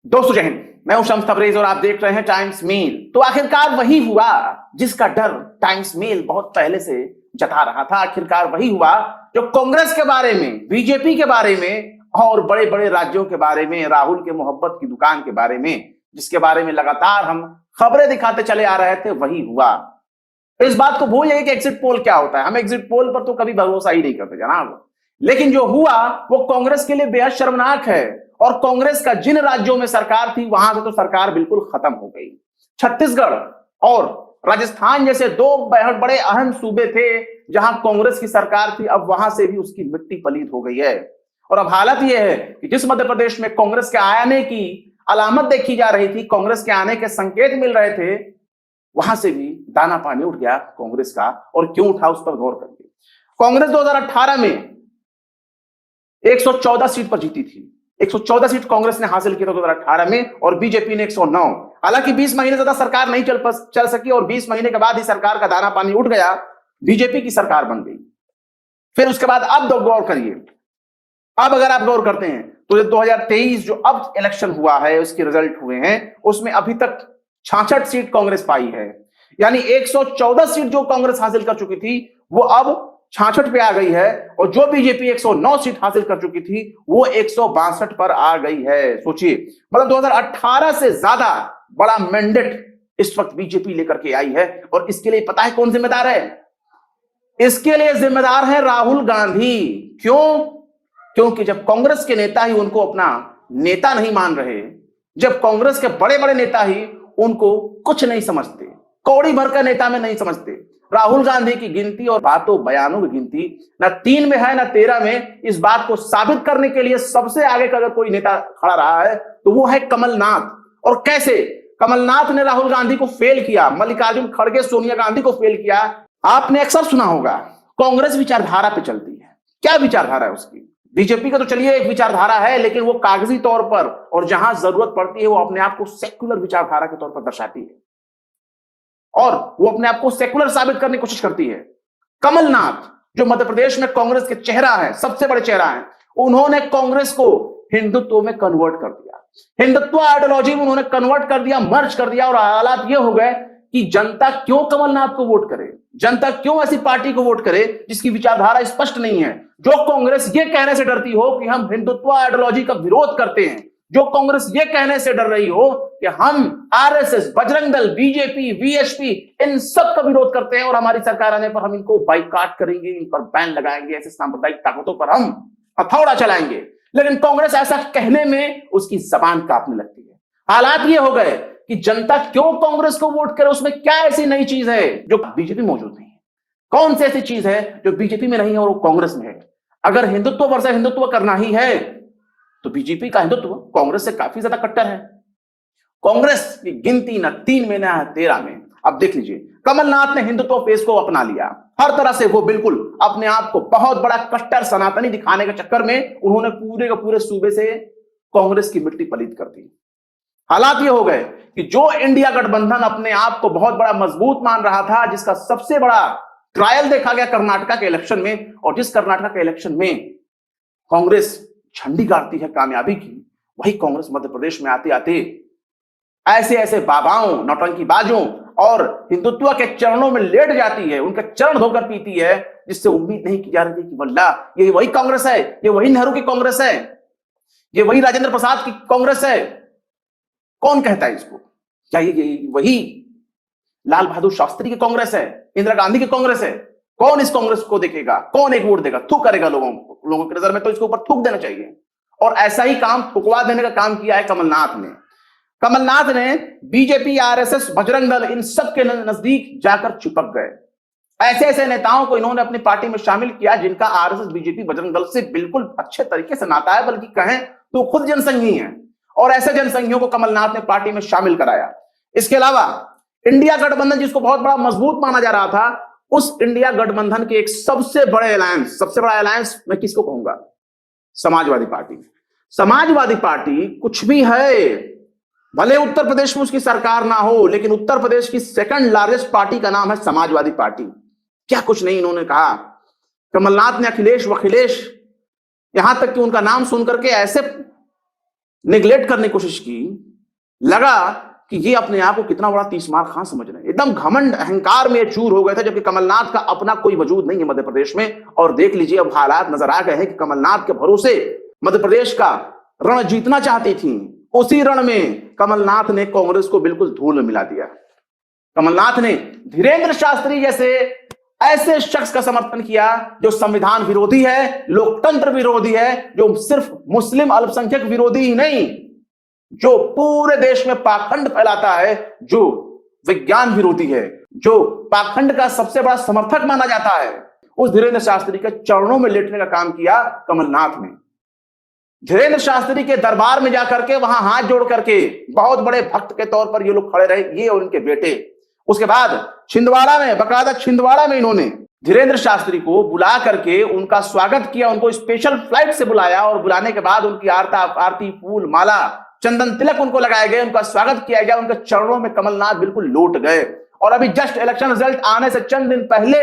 दोस्तों जय हिंद, मैं हूं शम्स तबरेज और आप देख रहे हैं टाइम्स मेल। तो आखिरकार वही हुआ जिसका डर टाइम्स मेल बहुत पहले से जता रहा था। आखिरकार वही हुआ जो कांग्रेस के बारे में, बीजेपी के बारे में और बड़े बड़े राज्यों के बारे में, राहुल के मोहब्बत की दुकान के बारे में, जिसके बारे में लगातार हम खबरें दिखाते चले आ रहे थे, वही हुआ। इस बात को भूल जाइए कि एग्जिट पोल क्या होता है। हम एग्जिट पोल पर तो कभी भरोसा ही नहीं करते जनाब। लेकिन जो हुआ वो कांग्रेस के लिए बेहद शर्मनाक है। और कांग्रेस का जिन राज्यों में सरकार थी वहां से तो सरकार बिल्कुल खत्म हो गई। छत्तीसगढ़ और राजस्थान जैसे दो बेहद बड़े अहम सूबे थे जहां कांग्रेस की सरकार थी, अब वहां से भी उसकी मिट्टी पलीत हो गई है। और अब हालत यह है कि जिस मध्य प्रदेश में कांग्रेस के आने की अलामत देखी जा रही थी, कांग्रेस के आने के संकेत मिल रहे थे, वहां से भी दाना पानी उठ गया कांग्रेस का। और क्यों उठा उस पर गौर करिए। कांग्रेस 2018 में 114 सीट पर जीती थी। 114 सीट कांग्रेस ने हासिल की था 2018 में और बीजेपी ने 109। हालांकि 20 महीने ज्यादा सरकार नहीं चल सकी और 20 महीने के बाद ही सरकार का दाना पानी उठ गया, बीजेपी की सरकार बन गई। फिर उसके बाद अब गौर करिए। अब अगर आप गौर करते हैं तो 2023 जो अब इलेक्शन हुआ है, उसके रिजल्ट हुए हैं, उसमें अभी तक 66 सीट कांग्रेस पाई है। यानी 114 सीट जो कांग्रेस हासिल कर चुकी थी वो अब 66 पे आ गई है। और जो बीजेपी 109 सीट हासिल कर चुकी थी वो 162 पर आ गई है। सोचिए, मतलब 2018 से ज्यादा बड़ा मैंडेट इस वक्त बीजेपी लेकर के आई है। और इसके लिए पता है कौन जिम्मेदार है? इसके लिए जिम्मेदार है राहुल गांधी। क्यों? क्योंकि जब कांग्रेस के नेता ही उनको अपना नेता नहीं मान रहे, जब कांग्रेस के बड़े बड़े नेता ही उनको कुछ नहीं समझते, कौड़ी भर का नेता में नहीं समझते, राहुल गांधी की गिनती और बातों बयानों की गिनती ना 3 में है ना 13 में। इस बात को साबित करने के लिए सबसे आगे का अगर कोई नेता खड़ा रहा है तो वो है कमलनाथ। और कैसे कमलनाथ ने राहुल गांधी को फेल किया, मल्लिकार्जुन खड़गे सोनिया गांधी को फेल किया। आपने अक्सर सुना होगा कांग्रेस विचारधारा पे चलती है। क्या विचारधारा है उसकी? बीजेपी का तो चलिए एक विचारधारा है, लेकिन वो कागजी तौर पर और जहां जरूरत पड़ती है वो अपने आप को सेक्युलर विचारधारा के तौर पर दर्शाती है और वो अपने आप को सेकुलर साबित करने की कोशिश करती है। कमलनाथ जो मध्य प्रदेश में कांग्रेस के चेहरा है, सबसे बड़े चेहरा है, उन्होंने कांग्रेस को हिंदुत्व में कन्वर्ट कर दिया, हिंदुत्व आइडियोलॉजी में उन्होंने कन्वर्ट कर दिया, मर्ज कर दिया। और हालात ये हो गए कि जनता क्यों कमलनाथ को वोट करे, जनता क्यों ऐसी पार्टी को वोट करे जिसकी विचारधारा स्पष्ट नहीं है, जो कांग्रेस ये कहने से डरती हो कि हम हिंदुत्व आइडियोलॉजी का विरोध करते हैं, जो कांग्रेस ये कहने से डर रही हो कि हम RSS, Bajrang Dal, BJP, VHP इन सब का विरोध करते हैं और हमारी सरकार आने पर हम इनको बाइकाट करेंगे, इन पर बैन लगाएंगे, ऐसे सांप्रदायिक ताकतों पर हम हथौड़ा चलाएंगे। लेकिन कांग्रेस ऐसा कहने में उसकी जबान कांपने लगती है। हालात ये हो गए कि जनता क्यों कांग्रेस को वोट करे, उसमें क्या ऐसी नई चीज है जो बीजेपी मौजूद नहीं है? कौन सी ऐसी चीज है जो बीजेपी में नहीं है और वो कांग्रेस में है? अगर हिंदुत्व वर्सेस हिंदुत्व करना ही है तो बीजेपी का हिंदुत्व कांग्रेस से काफी ज्यादा कट्टर है। कांग्रेस की गिनती ना 3 में ना 13 में। अब देख लीजिए, कमलनाथ ने हिंदुत्व फेस को अपना लिया। हर तरह से वो बिल्कुल अपने आप को बहुत बड़ा कट्टर सनातनी दिखाने के चक्कर में उन्होंने पूरे के पूरे सूबे से कांग्रेस की मिट्टी पलीत कर दी। हालात ये हो गए कि जो इंडिया गठबंधन अपने आप को बहुत बड़ा मजबूत मान रहा था, जिसका सबसे बड़ा ट्रायल देखा गया कर्नाटका के इलेक्शन में, और जिस कर्नाटका के इलेक्शन में कांग्रेस झंडी गाड़ती है कामयाबी की, वही कांग्रेस मध्य प्रदेश में आते आते ऐसे ऐसे बाबाओं, नौटंकीबाजों और हिंदुत्व के चरणों में लेट जाती है, उनके चरण धोकर पीती है, जिससे उम्मीद नहीं की जा रही थी कि वल्ला ये वही कांग्रेस है, ये वही नेहरू की कांग्रेस है, ये वही राजेंद्र प्रसाद की कांग्रेस है। कौन कहता है इसको? क्या ये वही लाल बहादुर शास्त्री की कांग्रेस है, इंदिरा गांधी की कांग्रेस है? कौन इस कांग्रेस को देखेगा? कौन एक वोट देगा? थूक करेगा लोगों की नजर में तो इसके ऊपर थूक देना चाहिए। और ऐसा ही काम थुकवा देने का काम किया है कमलनाथ ने। कमलनाथ ने बीजेपी, आरएसएस, बजरंग दल इन सब के नजदीक जाकर चिपक गए। ऐसे ऐसे नेताओं को इन्होंने अपनी पार्टी में शामिल किया जिनका आरएसएस, बीजेपी, बजरंग दल से बिल्कुल अच्छे तरीके से नाता है, बल्कि कहें तो खुद जनसंघी हैं। और ऐसे जनसंघियों को कमलनाथ ने पार्टी में शामिल कराया। इसके अलावा इंडिया गठबंधन, जिसको बहुत बड़ा मजबूत माना जा रहा था, उस इंडिया गठबंधन के एक सबसे बड़ा अलायंस मैं किसको कहूंगा? समाजवादी पार्टी। समाजवादी पार्टी कुछ भी है, भले उत्तर प्रदेश में उसकी सरकार ना हो, लेकिन उत्तर प्रदेश की सेकंड लार्जेस्ट पार्टी का नाम है समाजवादी पार्टी। क्या कुछ नहीं इन्होंने कहा। कमलनाथ ने अखिलेश वखिलेश, यहां तक कि उनका नाम सुनकर के ऐसे निगलेक्ट करने की कोशिश की, लगा कि ये अपने आप को कितना बड़ा तीसमार खां समझ रहे हैं, एकदम घमंड अहंकार में चूर हो गए थे, जबकि कमलनाथ का अपना कोई वजूद नहीं है मध्य प्रदेश में। और देख लीजिए अब हालात नजर आ गए हैं कि कमलनाथ के भरोसे मध्य प्रदेश का रण जीतना चाहती थी, उसी रण में कमलनाथ ने कांग्रेस को बिल्कुल धूल में मिला दिया। कमलनाथ ने धीरेन्द्र शास्त्री जैसे ऐसे शख्स का समर्थन किया जो संविधान विरोधी है, लोकतंत्र विरोधी है, जो सिर्फ मुस्लिम अल्पसंख्यक विरोधी ही नहीं, जो पूरे देश में पाखंड फैलाता है, जो विज्ञान विरोधी है, जो पाखंड का सबसे बड़ा समर्थक माना जाता है, उस धीरेन्द्र शास्त्री के चरणों में लेटने का काम किया कमलनाथ ने। धीरेन्द्र शास्त्री के दरबार में जाकर के वहां हाथ जोड़ करके बहुत बड़े भक्त के तौर पर ये लोग खड़े रहे, ये और उनके बेटे। उसके बाद छिंदवाड़ा में, बकायदा छिंदवाड़ा में इन्होंने धीरेन्द्र शास्त्री को बुला करके उनका स्वागत किया, उनको स्पेशल फ्लाइट से बुलाया और बुलाने के बाद उनकी आरती, फूल माला, चंदन तिलक उनको लगाए गए, उनका स्वागत किया गया, उनके चरणों में कमलनाथ बिल्कुल लौट गए। और अभी जस्ट इलेक्शन रिजल्ट आने से चंद दिन पहले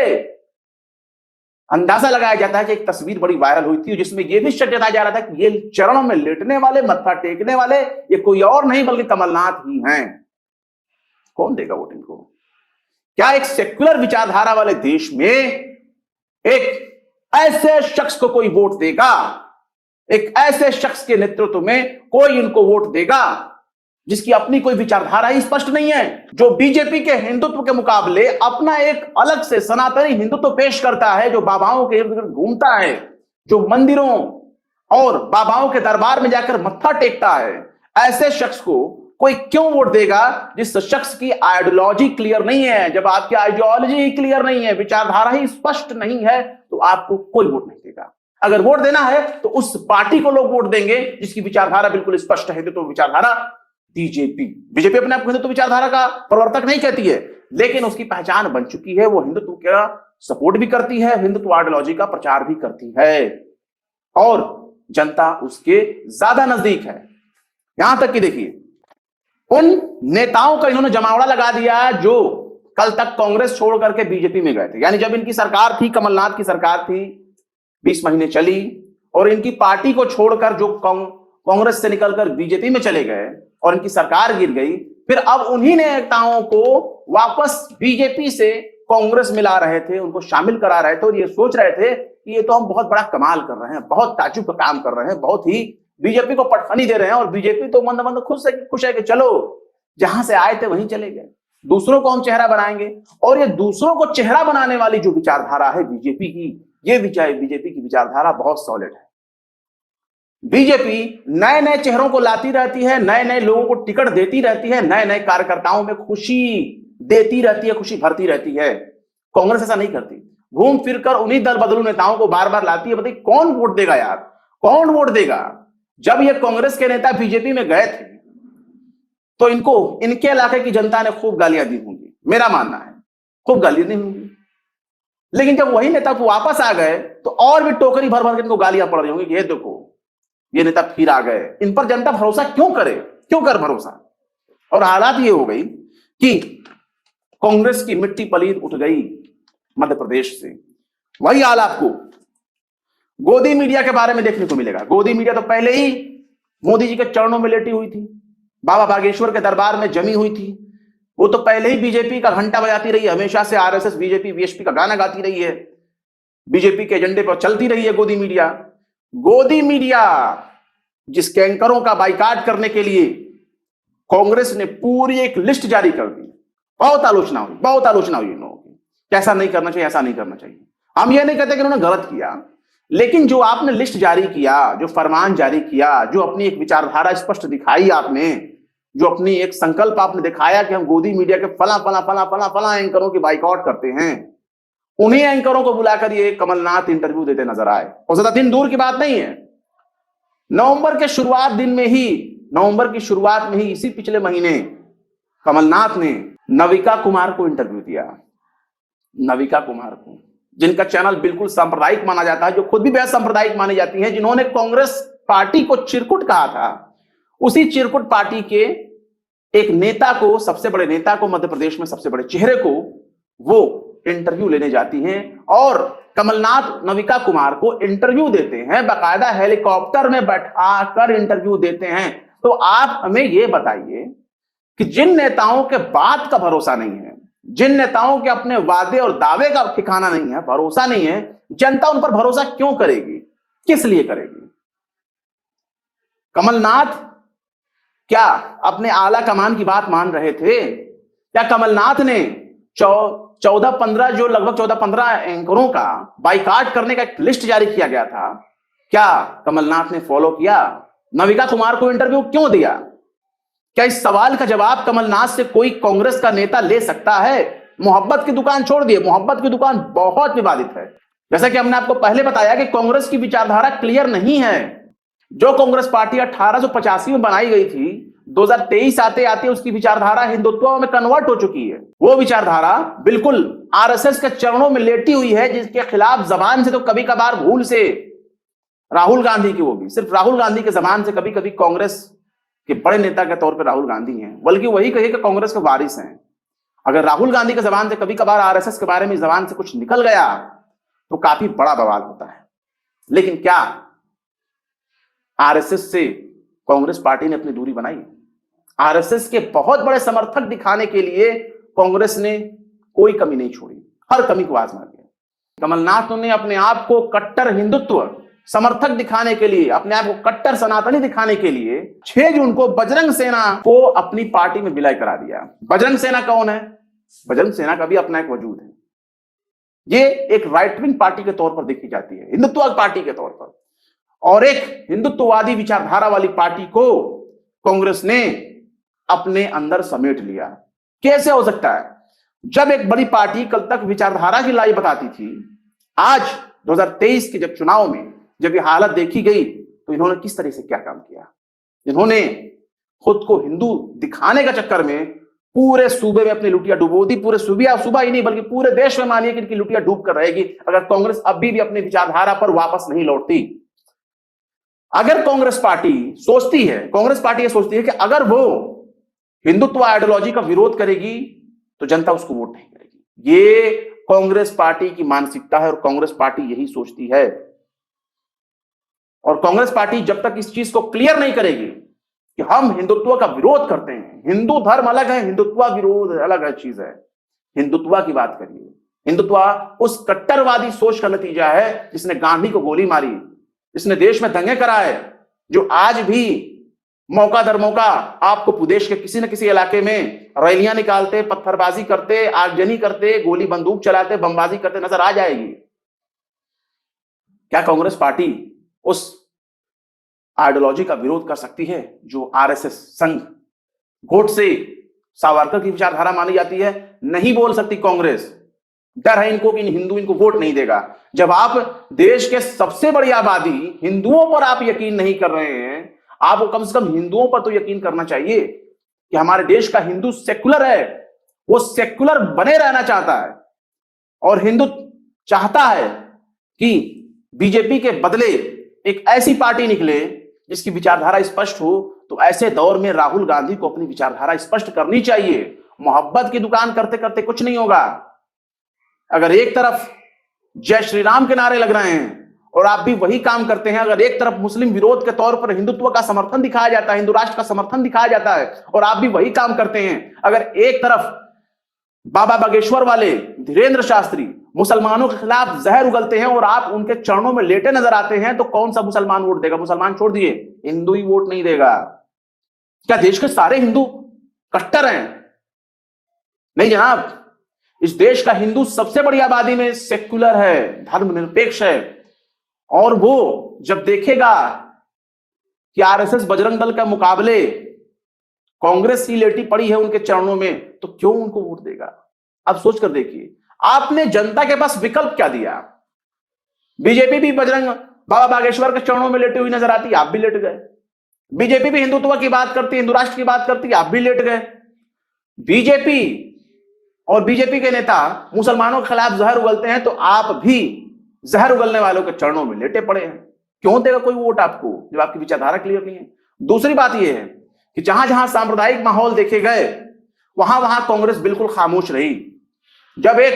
अंदाजा लगाया जाता है कि एक तस्वीर बड़ी वायरल हुई थी जिसमें यह भी शक जताया जा रहा था कि ये चरणों में लेटने वाले, मत्था टेकने वाले ये कोई और नहीं बल्कि कमलनाथ ही हैं। कौन देगा वोट इनको? क्या एक सेक्युलर विचारधारा वाले देश में एक ऐसे शख्स को कोई वोट देगा? एक ऐसे शख्स के नेतृत्व में कोई इनको वोट देगा जिसकी अपनी कोई विचारधारा ही स्पष्ट नहीं है, जो बीजेपी के हिंदुत्व के मुकाबले अपना एक अलग से सनातनी हिंदुत्व पेश करता है, जो बाबाओं के इर्द गिर्द घूमता है, जो मंदिरों और बाबाओं के दरबार में जाकर मत्था टेकता है? ऐसे शख्स को कोई क्यों वोट देगा जिस शख्स की आइडियोलॉजी क्लियर नहीं है? जब आपकी आइडियोलॉजी ही क्लियर नहीं है, विचारधारा ही स्पष्ट नहीं है, तो आपको कोई वोट नहीं देगा। अगर वोट देना है तो उस पार्टी को लोग वोट देंगे जिसकी विचारधारा बिल्कुल स्पष्ट है। तो विचारधारा बीजेपी अपने आप को हिंदुत्व विचारधारा का प्रवर्तक नहीं कहती है, लेकिन उसकी पहचान बन चुकी है, वो हिंदुत्व का सपोर्ट भी करती है, हिंदुत्व आइडियोलॉजी का प्रचार भी करती है, और जनता उसके ज्यादा नजदीक है। यहां तक कि देखिए उन नेताओं का इन्होंने जमावड़ा लगा दिया जो कल तक कांग्रेस छोड़ करके बीजेपी में गए थे। यानी जब इनकी सरकार थी, कमलनाथ की सरकार थी, 20 महीने चली, और इनकी पार्टी को छोड़कर जो कांग्रेस से निकलकर बीजेपी में चले गए और इनकी सरकार गिर गई, फिर अब उन्हीं नेताओं को वापस बीजेपी से कांग्रेस मिला रहे थे, उनको शामिल करा रहे थे, और ये सोच रहे थे कि ये तो हम बहुत बड़ा कमाल कर रहे हैं, बहुत ताजुब का काम कर रहे हैं, बहुत ही बीजेपी को पटखनी दे रहे हैं, और बीजेपी तो मंद मंद खुश है कि चलो जहां से आए थे वहीं चले गए, दूसरों को हम चेहरा बनाएंगे। और ये दूसरों को चेहरा बनाने वाली जो विचारधारा है बीजेपी की, ये बीजेपी की विचारधारा बहुत सॉलिड है। बीजेपी नए नए चेहरों को लाती रहती है, नए नए लोगों को टिकट देती रहती है, नए नए कार्यकर्ताओं में खुशी देती रहती है, खुशी भरती रहती है। कांग्रेस ऐसा नहीं करती, घूम फिरकर उन्हीं दल बदलू नेताओं को बार बार लाती है। बताइए कौन वोट देगा यार, कौन वोट देगा? जब ये कांग्रेस के नेता बीजेपी में गए थे तो इनके इलाके की जनता ने खूब गालियां दी होंगी, मेरा मानना है खूब गालियां दी होंगी। लेकिन जब वही नेता वापस आ गए तो और भी टोकरी भर भर के इनको गालियां पड़ रही होंगी कि ये देखो ये नेता फिर आ गए। इन पर जनता भरोसा क्यों करे, क्यों कर भरोसा? और हालात ये हो गई कि कांग्रेस की मिट्टी पलीद उठ गई मध्य प्रदेश से। वही हाल आपको गोदी मीडिया के बारे में देखने को मिलेगा। गोदी मीडिया तो पहले ही मोदी जी के चरणों में लेटी हुई थी, बाबा बागेश्वर के दरबार में जमी हुई थी, वो तो पहले ही बीजेपी का घंटा बजाती रही है, हमेशा से आरएसएस बीजेपी वीएसपी का गाना गाती रही है, बीजेपी के एजेंडे पर चलती रही है गोदी मीडिया। गोदी मीडिया जिसके एंकरों का बाइकाट करने के लिए कांग्रेस ने पूरी एक लिस्ट जारी कर दी, बहुत आलोचना हुई इन लोगों की, कैसा नहीं करना चाहिए, ऐसा नहीं करना चाहिए। हम ये नहीं कहते कि उन्होंने गलत किया, लेकिन जो आपने लिस्ट जारी किया, जो फरमान जारी किया, जो अपनी एक विचारधारा स्पष्ट दिखाई आपने, जो अपनी एक संकल्प आपने दिखाया कि हम गोदी मीडिया के फला एंकरों की बाइकआउट करते हैं, उन्हीं एंकरों को बुलाकर ये कमलनाथ इंटरव्यू देते नजर आए। और ज्यादा दिन दूर की बात नहीं है, नवंबर की शुरुआत में ही इसी पिछले महीने कमलनाथ ने नविका कुमार को इंटरव्यू दिया। नविका कुमार को, जिनका चैनल बिल्कुल सांप्रदायिक माना जाता है, जो खुद भी बेहद सांप्रदायिक मानी जाती है, जिन्होंने कांग्रेस पार्टी को चिरकुट कहा था, उसी चिरकुट पार्टी के एक नेता को, सबसे बड़े नेता को, मध्य प्रदेश में सबसे बड़े चेहरे को वो इंटरव्यू लेने जाती हैं। और कमलनाथ नविका कुमार को इंटरव्यू देते हैं, बाकायदा हेलीकॉप्टर में बैठाकर इंटरव्यू देते हैं। तो आप हमें यह बताइए कि जिन नेताओं के बात का भरोसा नहीं है, जिन नेताओं के अपने वादे और दावे का ठिकाना नहीं है, भरोसा नहीं है, जनता उन पर भरोसा क्यों करेगी, किस लिए करेगी? कमलनाथ क्या अपने आला कमान की बात मान रहे थे? क्या कमलनाथ ने 14-15 जो लगभग 14-15 एंकरों का बाइकाट करने का एक लिस्ट जारी किया गया था, क्या कमलनाथ ने फॉलो किया? नविका कुमार को इंटरव्यू क्यों दिया? क्या इस सवाल का जवाब कमलनाथ से कोई कांग्रेस का नेता ले सकता है? मोहब्बत की दुकान छोड़ दिए, मोहब्बत की दुकान बहुत विवादित है। जैसा कि हमने आपको पहले बताया कि कांग्रेस की विचारधारा क्लियर नहीं है। जो कांग्रेस पार्टी 1885 में बनाई गई थी, 2023 आते आते उसकी विचारधारा हिंदुत्व में कन्वर्ट हो चुकी है। वो विचारधारा बिल्कुल आरएसएस के चरणों में लेटी हुई है, जिसके खिलाफ जबान से तो कभी कभार भूल से राहुल गांधी की, वो भी सिर्फ राहुल गांधी के जबान से कभी कभी कांग्रेस के बड़े नेता के तौर पर राहुल गांधी हैं, बल्कि वही कहे कि कांग्रेस के वारिस हैं। अगर राहुल गांधी के जबान से कभी कभार आरएसएस के बारे में जबान से कुछ निकल गया तो काफी बड़ा बवाल होता है। लेकिन क्या आरएसएस से कांग्रेस पार्टी ने अपनी दूरी बनाई? आरएसएस के बहुत बड़े समर्थक दिखाने के लिए कांग्रेस ने कोई कमी नहीं छोड़ी, हर कमी को आजमा लिया। कमलनाथ ने अपने आप को कट्टर हिंदुत्व समर्थक दिखाने के लिए, अपने आप को कट्टर सनातनी दिखाने के लिए 6 जून को बजरंग सेना को अपनी पार्टी में विलय करा दिया। बजरंग सेना कौन है? बजरंग सेना का भी अपना एक वजूद है। ये एक राइट विंग पार्टी के तौर पर देखी जाती है, हिंदुत्व पार्टी के तौर पर, और एक हिंदुत्ववादी विचारधारा वाली पार्टी को कांग्रेस ने अपने अंदर समेट लिया। कैसे हो सकता है? जब एक बड़ी पार्टी कल तक विचारधारा की लाई बताती थी, आज 2023 के जब चुनाव में जब ये हालत देखी गई तो इन्होंने किस तरह से क्या काम किया? इन्होंने खुद को हिंदू दिखाने का चक्कर में पूरे सूबे में अपनी लुटिया डुबो दी। पूरे सूबा ही नहीं बल्कि पूरे देश में मानिए कि इनकी लुटिया डूब कर रहेगी अगर कांग्रेस अभी भी अपनी विचारधारा पर वापस नहीं लौटती। अगर कांग्रेस पार्टी सोचती है कि अगर वो हिंदुत्व आइडियोलॉजी का विरोध करेगी तो जनता उसको वोट नहीं करेगी। ये कांग्रेस पार्टी की मानसिकता है और कांग्रेस पार्टी यही सोचती है। और कांग्रेस पार्टी जब तक इस चीज को क्लियर नहीं करेगी कि हम हिंदुत्व का विरोध करते हैं, हिंदू धर्म अलग है, हिंदुत्व विरोध अलग है चीज है, हिंदुत्व की बात करिए। हिंदुत्व उस कट्टरवादी सोच का नतीजा है जिसने गांधी को गोली मारी, जिसने देश में दंगे कराए, जो आज भी मौका दर मौका आपको प्रदेश के किसी न किसी इलाके में रैलियां निकालते, पत्थरबाजी करते, आगजनी करते, गोली बंदूक चलाते, बमबाजी करते नजर आ जाएगी। क्या कांग्रेस पार्टी उस आइडियोलॉजी का विरोध कर सकती है जो आरएसएस संघ गोडसे सावरकर की विचारधारा मानी जाती है? नहीं बोल सकती कांग्रेस। डर है इनको कि हिंदू इनको वोट नहीं देगा। जब आप देश के सबसे बड़ी आबादी हिंदुओं पर आप यकीन नहीं कर रहे हैं, आपको कम से कम हिंदुओं पर तो यकीन करना चाहिए कि हमारे देश का हिंदू सेक्युलर है, वो सेक्युलर बने रहना चाहता है और हिंदू चाहता है कि बीजेपी के बदले एक ऐसी पार्टी निकले जिसकी विचारधारा स्पष्ट हो। तो ऐसे दौर में राहुल गांधी को अपनी विचारधारा स्पष्ट करनी चाहिए। मोहब्बत की दुकान करते करते कुछ नहीं होगा। अगर एक तरफ जय श्री राम के नारे लग रहे हैं और आप भी वही काम करते हैं, अगर एक तरफ मुस्लिम विरोध के तौर पर हिंदुत्व का समर्थन दिखाया जाता है, हिंदू राष्ट्र का समर्थन दिखाया जाता है और आप भी वही काम करते हैं, अगर एक तरफ बाबा बागेश्वर वाले धीरेन्द्र शास्त्री मुसलमानों के खिलाफ जहर उगलते हैं और आप उनके चरणों में लेटे नजर आते हैं, तो कौन सा मुसलमान वोट देगा? मुसलमान छोड़ दिए, हिंदू ही वोट नहीं देगा। क्या देश के सारे हिंदू कट्टर हैं? नहीं जनाब, इस देश का हिंदू सबसे बड़ी आबादी में सेक्युलर है, धर्मनिरपेक्ष है। और वो जब देखेगा कि आरएसएस बजरंग दल का मुकाबले कांग्रेस ही लेटी पड़ी है उनके चरणों में, तो क्यों उनको वोट देगा? अब सोच कर देखिए, आपने जनता के पास विकल्प क्या दिया? बीजेपी भी बजरंग बाबा बागेश्वर के चरणों में लेटी हुई नजर आती, आप भी लेट गए। बीजेपी भी हिंदुत्व की बात करती, हिंदू राष्ट्र की बात करती, आप भी लेट गए। बीजेपी और बीजेपी के नेता मुसलमानों के खिलाफ जहर उगलते हैं तो आप भी जहर उगलने वालों के चरणों में लेटे पड़े हैं। क्यों देगा कोई वोट आपको जब आपकी विचारधारा क्लियर नहीं है? दूसरी बात यह है कि जहां जहां सांप्रदायिक माहौल देखे गए वहां वहां कांग्रेस बिल्कुल खामोश रही। जब एक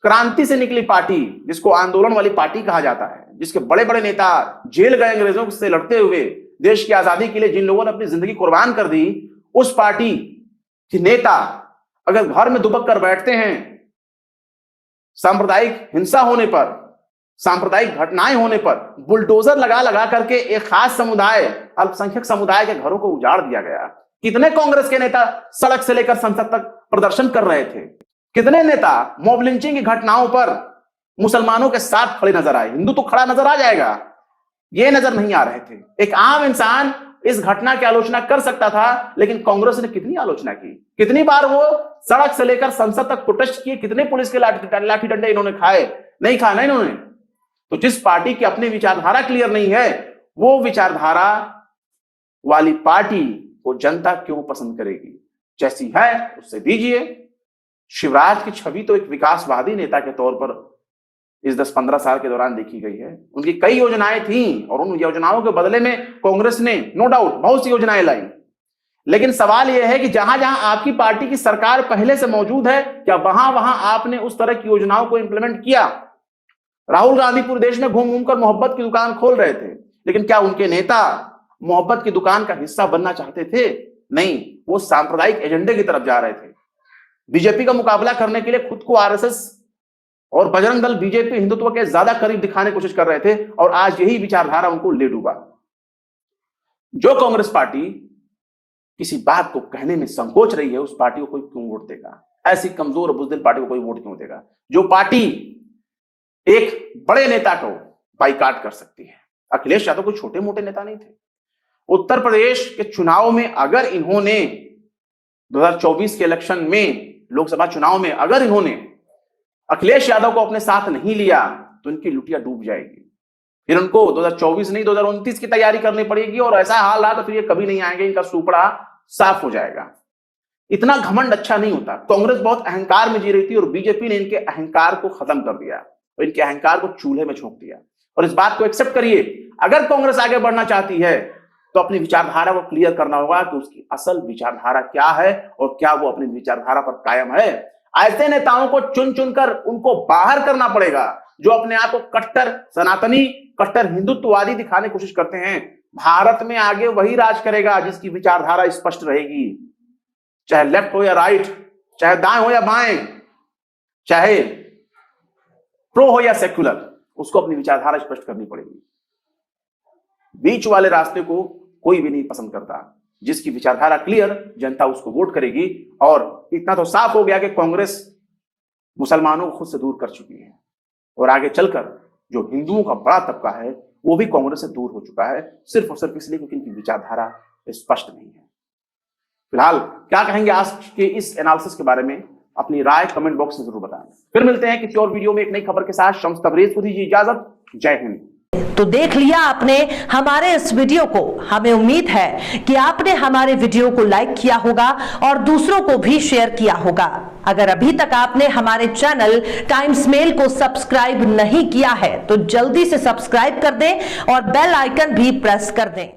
क्रांति से निकली पार्टी, जिसको आंदोलन वाली पार्टी कहा जाता है, जिसके बड़े बड़े नेता जेल गए अंग्रेजों से लड़ते हुए, देश की आजादी के लिए जिन लोगों ने अपनी जिंदगी कुर्बान कर दी, उस पार्टी के नेता अगर घर में दुबक कर बैठते हैं, सांप्रदायिक हिंसा होने पर, सांप्रदायिक घटनाएं होने पर बुलडोजर लगा लगा करके एक खास समुदाय, अल्पसंख्यक समुदाय के घरों को उजाड़ दिया गया। कितने कांग्रेस के नेता सड़क से लेकर संसद तक प्रदर्शन कर रहे थे? कितने नेता मॉब लिंचिंग की घटनाओं पर मुसलमानों के साथ खड़े नजर आए? हिंदू तो खड़ा नजर आ जाएगा, ये नजर नहीं आ रहे थे। एक आम इंसान इस घटना की आलोचना कर सकता था, लेकिन कांग्रेस ने कितनी आलोचना की, कितनी बार वो सड़क से लेकर संसद तक प्रोटेस्ट किए, कितने पुलिस के लाठी डंडे इन्होंने खाए? नहीं खाना इन्होंने। तो जिस पार्टी की अपनी विचारधारा क्लियर नहीं है, वो विचारधारा वाली पार्टी को जनता क्यों पसंद करेगी? जैसी है उससे दीजिए। शिवराज की छवि तो एक विकासवादी नेता के तौर पर इस 10-15 साल के दौरान देखी गई है। उनकी कई योजनाएं थी और उन योजनाओं के बदले में कांग्रेस ने नो डाउट बहुत सी योजनाएं लाई। लेकिन सवाल यह है कि जहां जहां आपकी पार्टी की सरकार पहले से मौजूद है, क्या वहां वहां आपने उस तरह की योजनाओं को इंप्लीमेंट किया? राहुल गांधी पूरे देश में घूम घूम कर मोहब्बत की दुकान खोल रहे थे, लेकिन क्या उनके नेता मोहब्बत की दुकान का हिस्सा बनना चाहते थे? नहीं, वो सांप्रदायिक एजेंडे की तरफ जा रहे थे। बीजेपी का मुकाबला करने के लिए खुद को आरएसएस और बजरंग दल बीजेपी हिंदुत्व के ज्यादा करीब दिखाने की कोशिश कर रहे थे, और आज यही विचारधारा उनको ले डूबा। जो कांग्रेस पार्टी किसी बात को कहने में संकोच रही है, उस पार्टी को कोई क्यों वोट देगा? ऐसी कमजोर और बुज़दिल पार्टी को कोई वोट क्यों देगा? जो पार्टी एक बड़े नेता को बाइकाट कर सकती है। अखिलेश यादव कोई छोटे मोटे नेता नहीं थे। उत्तर प्रदेश के चुनाव में अगर इन्होंने 2024 के इलेक्शन में, लोकसभा चुनाव में अगर इन्होंने अखिलेश यादव को अपने साथ नहीं लिया, तो इनकी लुटिया डूब जाएगी। फिर उनको 2024 नहीं 2029 की तैयारी करनी पड़ेगी, और ऐसा हाल रहा तो फिर ये कभी नहीं आएंगे, इनका सुपड़ा साफ हो जाएगा। इतना घमंड अच्छा नहीं होता। कांग्रेस बहुत अहंकार में जी रही थी और बीजेपी ने इनके अहंकार को खत्म कर दिया और इनके अहंकार को चूल्हे में झोंक दिया। और इस बात को एक्सेप्ट करिए, अगर कांग्रेस आगे बढ़ना चाहती है तो अपनी विचारधारा को क्लियर करना होगा कि उसकी असल विचारधारा क्या है और क्या वो अपनी विचारधारा पर कायम है। ऐसे नेताओं को चुन चुनकर उनको बाहर करना पड़ेगा जो अपने आप को कट्टर सनातनी, कट्टर हिंदुत्ववादी दिखाने की कोशिश करते हैं। भारत में आगे वही राज करेगा जिसकी विचारधारा स्पष्ट रहेगी, चाहे लेफ्ट हो या राइट, चाहे दाएं हो या बाएं, चाहे प्रो हो या सेक्युलर, उसको अपनी विचारधारा स्पष्ट करनी पड़ेगी। बीच वाले रास्ते को कोई भी नहीं पसंद करता। जिसकी विचारधारा क्लियर, जनता उसको वोट करेगी। और इतना तो साफ हो गया कि कांग्रेस मुसलमानों को खुद से दूर कर चुकी है, और आगे चलकर जो हिंदुओं का बड़ा तबका है वो भी कांग्रेस से दूर हो चुका है, सिर्फ और सिर्फ इसलिए क्योंकि इनकी विचारधारा स्पष्ट नहीं है। फिलहाल क्या कहेंगे आज के इस एनालिसिस के बारे में? अपनी राय कमेंट बॉक्स में जरूर बताएं। फिर मिलते हैं किसी और वीडियो में एक नई खबर के साथ। शम्स तबरेज को दीजिए इजाजत। जय हिंद। तो देख लिया आपने हमारे इस वीडियो को। हमें उम्मीद है कि आपने हमारे वीडियो को लाइक किया होगा और दूसरों को भी शेयर किया होगा। अगर अभी तक आपने हमारे चैनल टाइम्स मेल को सब्सक्राइब नहीं किया है तो जल्दी से सब्सक्राइब कर दें और बेल आइकन भी प्रेस कर दें।